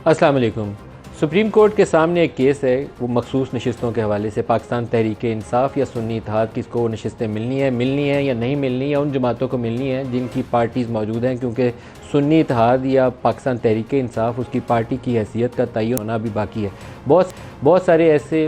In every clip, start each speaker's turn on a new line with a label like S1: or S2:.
S1: अस्सलाम वालेकुम। Supreme court के सामने एक केस है, वो मखसूस नशिस्तों के हवाले से पाकिस्तान तहरीक इंसाफ या सुन्नी इत्तेहाद किसको वो नशिस्तें मिलनी है या नहीं मिलनी, या उन जमातों को मिलनी है जिनकी पार्टीज़ मौजूद हैं, क्योंकि सुन्नी इत्तेहाद या पाकिस्तान तहरीक इंसाफ उसकी पार्टी की हैसियत का तयन होना भी बाकी है। बहुत सारे ऐसे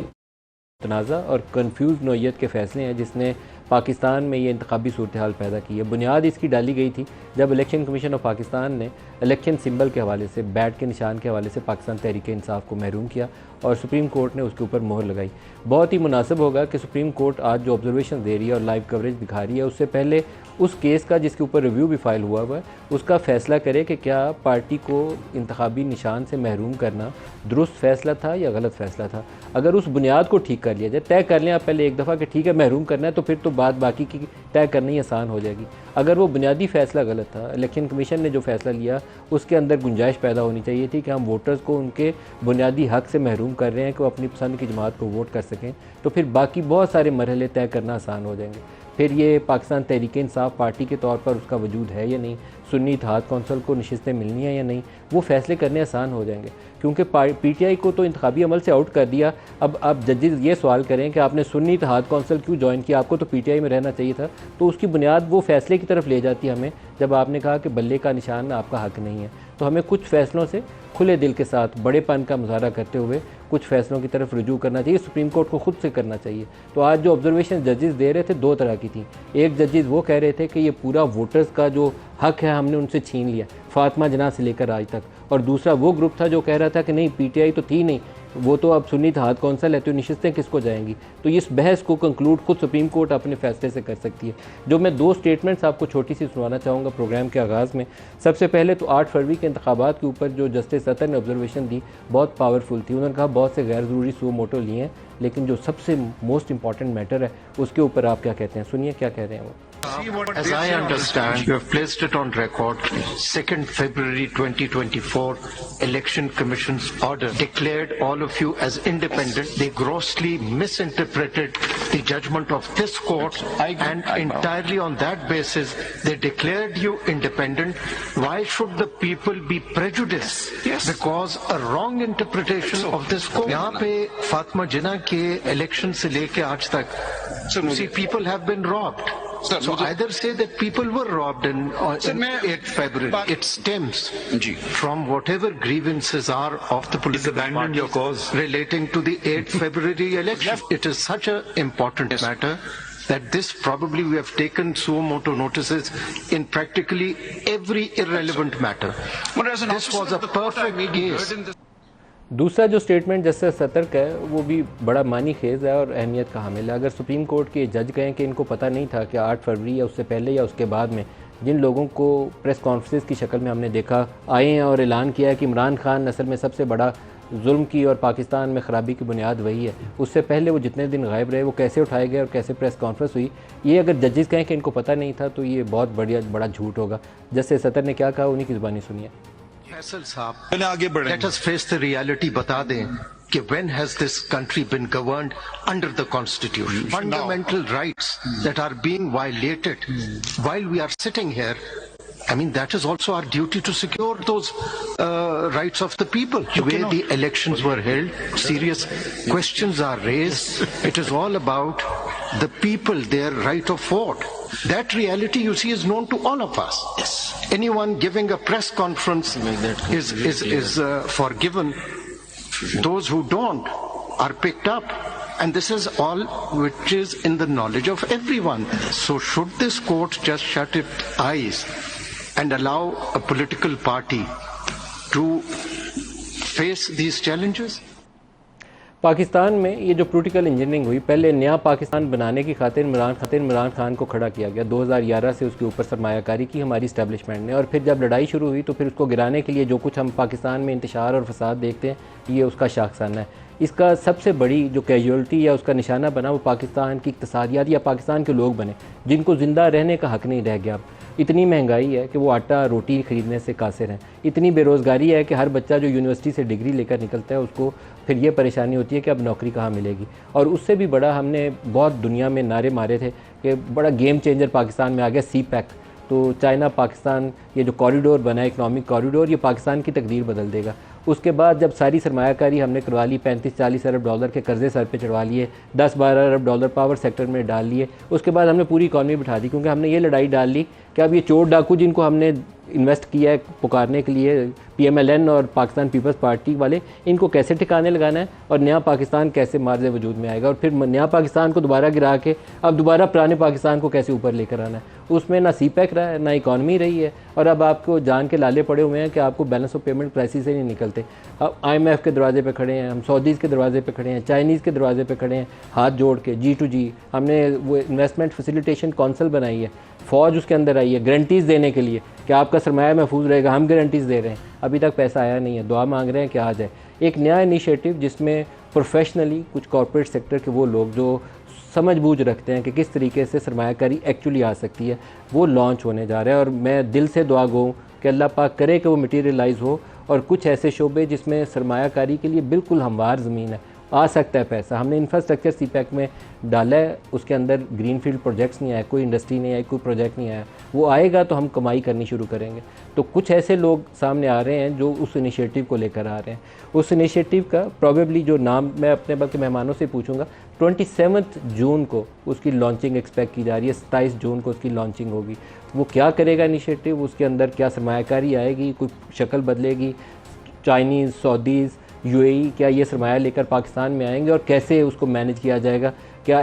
S1: तनाज़ा और कन्फ्यूज़ नौइयत के फ़ैसले हैं जिसने पाकिस्तान में ये इंतखाबी सूरत हाल पैदा की है। बुनियाद इसकी डाली गई थी जब इलेक्शन कमीशन ऑफ पाकिस्तान ने इलेक्शन सिंबल के हवाले से, बैट के निशान के हवाले से पाकिस्तान तहरीक इंसाफ को महरूम किया और सुप्रीम कोर्ट ने उसके ऊपर मोहर लगाई। बहुत ही मुनासिब होगा कि सुप्रीम कोर्ट आज जो ऑब्जर्वेशन दे रही है और लाइव कवरेज दिखा रही है, उससे पहले उस केस का जिसके ऊपर रिव्यू भी फाइल हुआ है उसका फ़ैसला करे कि क्या पार्टी को इंतखाबी निशान से महरूम करना दुरुस्त फ़ैसला था या गलत फ़ैसला था। अगर उस बुनियाद को ठीक कर लिया जाए, तय कर लें आप पहले एक दफ़ा कि ठीक है महरूम करना है, तो फिर तो बात बाकी की तय करनी आसान हो जाएगी। अगर वो बुनियादी फ़ैसला गलत था, इलेक्शन कमीशन ने जो फ़ैसला लिया उसके अंदर गुंजाइश पैदा होनी चाहिए थी कि हम वोटर्स को उनके बुनियादी हक़ से महरूम कर रहे हैं कि वो अपनी पसंद की जमात को वोट कर सकें, तो फिर बाकी बहुत सारे मरहले तय करना आसान हो जाएंगे। फिर ये पाकिस्तान तहरीक इंसाफ पार्टी के तौर पर उसका वजूद है या नहीं, सुन्नी इत्तेहाद कौंसिल को नशिस्तें मिलनी है या नहीं, वो फ़ैसले करने आसान हो जाएंगे। क्योंकि PTI को तो इंतखाबी अमल से आउट कर दिया। अब जजेस ये सवाल करें कि आपने सुन्नी इत्तेहाद कौंसिल क्यों ज्वाइन किया, आपको तो PTI में रहना चाहिए था, तो उसकी बुनियाद वो फ़ैसले की तरफ ले जाती है हमें जब आपने कहा कि बल्ले का निशान आपका हक़ नहीं है। तो हमें कुछ फ़ैसलों से खुले दिल के साथ बड़ेपन का मुजाहरा करते हुए कुछ फ़ैसलों की तरफ रुजू करना चाहिए, सुप्रीम कोर्ट को खुद से करना चाहिए। तो आज जो ऑब्जर्वेशन जजेस दे रहे थे दो तरह की थी। एक जजेस वो कह रहे थे कि ये पूरा वोटर्स का जो हक़ है हमने उनसे छीन लिया, फातिमा जना से लेकर आज तक, और दूसरा वो ग्रुप था जो कह रहा था कि नहीं PTI तो थी नहीं, वो तो अब सुन्नी इत्तेहाद कौंसिल है, तो नशिस्तें किसको जाएंगी। तो इस बहस को कंक्लूड खुद सुप्रीम कोर्ट अपने फ़ैसले से कर सकती है। जो मैं दो स्टेटमेंट्स आपको छोटी सी सुनाना चाहूँगा प्रोग्राम के आगाज़ में। सबसे पहले तो 8 फरवरी के इंतखाबात के ऊपर जो जस्टिस सतर ने ऑब्जर्वेशन दी बहुत पावरफुल थी। उन्होंने कहा बहुत से गैर ज़रूरी सू मोटो लिए हैं, लेकिन जो सबसे मोस्ट इंपॉर्टेंट मैटर है उसके ऊपर आप क्या कहते हैं, सुनिए क्या कह रहे हैं वो।
S2: As I understand, you have placed it on record, 2nd February 2024 Election Commission's order declared all of you as independent. They grossly misinterpreted the judgment of this court, and entirely on that basis, they declared you independent. Why should the people be prejudiced? Yes. Because a wrong interpretation of this court. यहाँ पे फातिमा जिन्ना के election से लेके आज तक, see, people have been robbed. So either say that people were robbed in 8th February. It stems from whatever grievances are of the political parties relating to the 8th February election. It is such an important matter that this probably we have taken suo moto notices in practically every irrelevant matter. This was a perfect case.
S1: दूसरा जो statement justice सतर का है वो भी बड़ा मानी खेज़ है और अहमियत का हामिल है। अगर सुप्रीम कोर्ट के जज कहें कि इनको पता नहीं था कि 8 फरवरी या उससे पहले या उसके बाद में जिन लोगों को प्रेस कॉन्फ्रेंस की शक्ल में हमने देखा आए हैं और ऐलान किया है कि इमरान खान असल में सबसे बड़ा जुल्म की और पाकिस्तान में ख़राबी की बुनियाद वही है, उससे पहले वो जितने दिन गायब रहे वो कैसे उठाए गए और कैसे प्रेस कॉन्फ्रेंस हुई, ये अगर जजेस कहें कि इनको पता नहीं था तो ये बहुत बड़ा झूठ होगा। जस्टिस सतर ने क्या कहा, उन्हीं की ज़ुबानी सुनिए।
S2: फैसल साहब, आगे बढ़े, let us face the reality, बता दें कि when has this country been governed under the constitution? Fundamental rights that are being violated while we are sitting here. I mean, that is also our duty to secure those rights of the people. The way the elections were held, serious questions are raised. It is all about the people, their right of vote. That reality, you see, is known to all of us. Yes. Anyone giving a press conference is forgiven. Those who don't are picked up. And this is all which is in the knowledge of everyone. So should this court just shut its eyes and allow a political party to face these challenges?
S1: Pakistan में ये जो political engineering हुई, पहले नया पाकिस्तान बनाने की खातिर इमरान खान को खड़ा किया गया। 2011 से उसके ऊपर सरमायाकारी की हमारी इस्टेब्लिशमेंट ने, और फिर जब लड़ाई शुरू हुई तो फिर उसको गिराने के लिए जो कुछ हम पाकिस्तान में इंतशार और फसाद देखते हैं, ये उसका शाखसाना है। इसका सबसे बड़ी जो कैजुअल्टी या उसका निशाना बना वो पाकिस्तान की इक़्तिसादियात या पाकिस्तान के लोग बने, जिनको ज़िंदा रहने का हक़ नहीं रह गया। अब इतनी महंगाई है कि वो आटा रोटी ख़रीदने से कासिर हैं। इतनी बेरोज़गारी है कि हर बच्चा जो यूनिवर्सिटी से डिग्री लेकर निकलता है उसको फिर ये परेशानी होती है कि अब नौकरी कहाँ मिलेगी। और उससे भी बड़ा हमने बहुत दुनिया में नारे मारे थे कि बड़ा गेम चेंजर पाकिस्तान में आ गया CPEC, तो चाइना पाकिस्तान ये जो कॉरिडोर बना है, इकनॉमिक कॉरिडोर, ये पाकिस्तान की तकदीर बदल देगा। उसके बाद जब सारी सरमायाकारी हमने करवा ली, 35-40 अरब डॉलर के कर्जे सर पे चढ़वा लिए, 10-12 अरब डॉलर पावर सेक्टर में डाल लिए, उसके बाद हमने पूरी इकॉनमी बिठा दी, क्योंकि हमने ये लड़ाई डाल ली कि अब ये चोर डाकू जिनको हमने इन्वेस्ट किया है पुकारने के लिए, PMLN और पाकिस्तान पीपल्स पार्टी वाले, इनको कैसे ठिकाने लगाना है और नया पाकिस्तान कैसे मार्ज़ वजूद में आएगा, और फिर नया पाकिस्तान को दोबारा गिरा के अब दोबारा पुराने पाकिस्तान को कैसे ऊपर लेकर आना है। उसमें ना CPEC रहा है, ना इकॉनमी रही है, और अब आपको जान के लाले पड़े हुए हैं कि आपको बैलेंस ऑफ पेमेंट क्राइसिस से नहीं निकलते। अब IMF के दरवाजे पे खड़े हैं हम, सऊदीज़ के दरवाजे पे खड़े हैं, चाइनीज़ के दरवाजे पे खड़े हैं, हाथ जोड़ के G2G। हमने वो इन्वेस्टमेंट फैसिलिटेशन काउंसिल बनाई है, फ़ौज उसके अंदर आई है गारंटीज़ देने के लिए कि आपका सरमाया महफूज रहेगा, हम गारंटीज़ दे रहे हैं। अभी तक पैसा आया नहीं है, दुआ मांग रहे हैं कि आ जाए। एक नया इनिशिएटिव जिसमें प्रोफेशनली कुछ कॉर्पोरेट सेक्टर के वो लोग जो समझ बूझ रखते हैं कि किस तरीके से सरमायाकारी एक्चुअली आ सकती है, वो लॉन्च होने जा रहा है। और मैं दिल से दुआ गो कि अल्लाह पाक करे कि वो मटीरियलाइज़ हो, और कुछ ऐसे शोबे जिसमें सरमायाकारी के लिए बिल्कुल हमवार ज़मीन है, आ सकता है पैसा। हमने इंफ्रास्ट्रक्चर CPEC में डाला है, उसके अंदर ग्रीनफील्ड प्रोजेक्ट्स नहीं आए, कोई इंडस्ट्री नहीं आई, कोई प्रोजेक्ट नहीं आया। वो आएगा तो हम कमाई करनी शुरू करेंगे। तो कुछ ऐसे लोग सामने आ रहे हैं जो उस इनिशिएटिव को लेकर आ रहे हैं। उस इनिशिएटिव का प्रॉबेबली जो नाम मैं अपने बल्कि मेहमानों से पूछूंगा, 27 जून को उसकी लॉन्चिंग एक्सपेक्ट की जा रही है, 27 जून को उसकी लॉन्चिंग होगी। वो क्या करेगा इनिशिएटिव, उसके अंदर क्या सरमायाकारी आएगी, कोई शक्ल बदलेगी, चाइनीज़, सऊदीज़, UAE क्या ये सरमाया लेकर पाकिस्तान में आएंगे, और कैसे उसको मैनेज किया जाएगा? क्या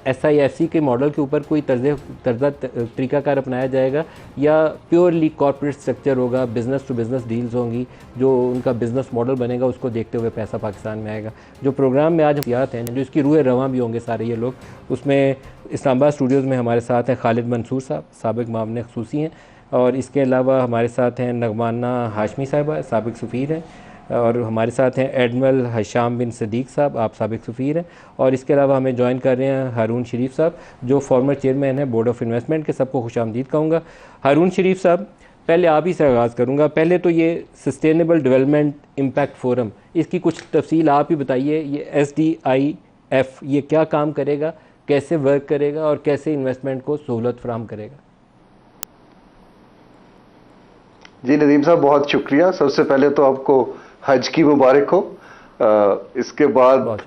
S1: SIFC के मॉडल के ऊपर कोई तर्ज़ा तरीक़ाकार अपनाया जाएगा, या प्योरली कॉर्पोरेट स्ट्रक्चर होगा, बिज़नेस टू बिज़नेस डील्स होंगी, जो उनका बिज़नेस मॉडल बनेगा उसको देखते हुए पैसा पाकिस्तान में आएगा? जो प्रोग्राम में आज याद हैं, जो इसकी रूह रवां भी होंगे सारे ये लोग, उसमें इस्लामाबाद स्टूडियोज़ में हमारे साथ हैं खालिद मंसूर साहब, साबिक़ मामले ख़ुसूसी हैं, और इसके अलावा हमारे साथ हैं नगमाना हाशमी साहिबा, साबिक़ सफ़ीर हैं, और हमारे साथ हैं एडमिरल हशाम बिन सदीक साहब, आप साबिक़ सफ़ीर हैं, और इसके अलावा हमें ज्वाइन कर रहे हैं हारून शरीफ साहब, जो फॉर्मर चेयरमैन हैं बोर्ड ऑफ इन्वेस्टमेंट के। सबको खुशामदीद कहूँगा। हारून शरीफ साहब, पहले आप ही से आगाज़ करूँगा। पहले तो ये सस्टेनेबल डेवलपमेंट इम्पैक्ट फ़ोरम, इसकी कुछ तफसील आप ही बताइए। ये SDIF ये क्या काम करेगा, कैसे वर्क करेगा, और कैसे इन्वेस्टमेंट को सहूलत फराहम करेगा?
S3: जी नदीम साहब, बहुत शुक्रिया। सबसे पहले तो आपको हज की मुबारक हो। इसके बाद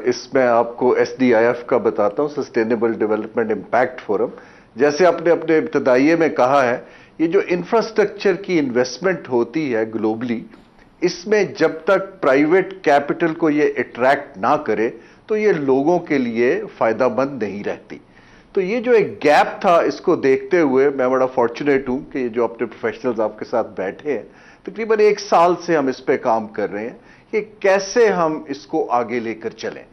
S3: इसमें आपको SDIF का बताता हूँ, सस्टेनेबल डेवलपमेंट इम्पैक्ट फोरम। जैसे आपने अपने इब्तदाइये में कहा है, ये जो इंफ्रास्ट्रक्चर की इन्वेस्टमेंट होती है ग्लोबली, इसमें जब तक प्राइवेट कैपिटल को ये अट्रैक्ट ना करे तो ये लोगों के लिए फायदामंद नहीं रहती। तो ये जो एक गैप था, इसको देखते हुए मैं बड़ा फॉर्चुनेट हूं कि ये जो अपने प्रोफेशनल्स आपके साथ बैठे हैं, तकरीबन 1 साल से हम इस पे काम कर रहे हैं कि कैसे हम इसको आगे लेकर चलें।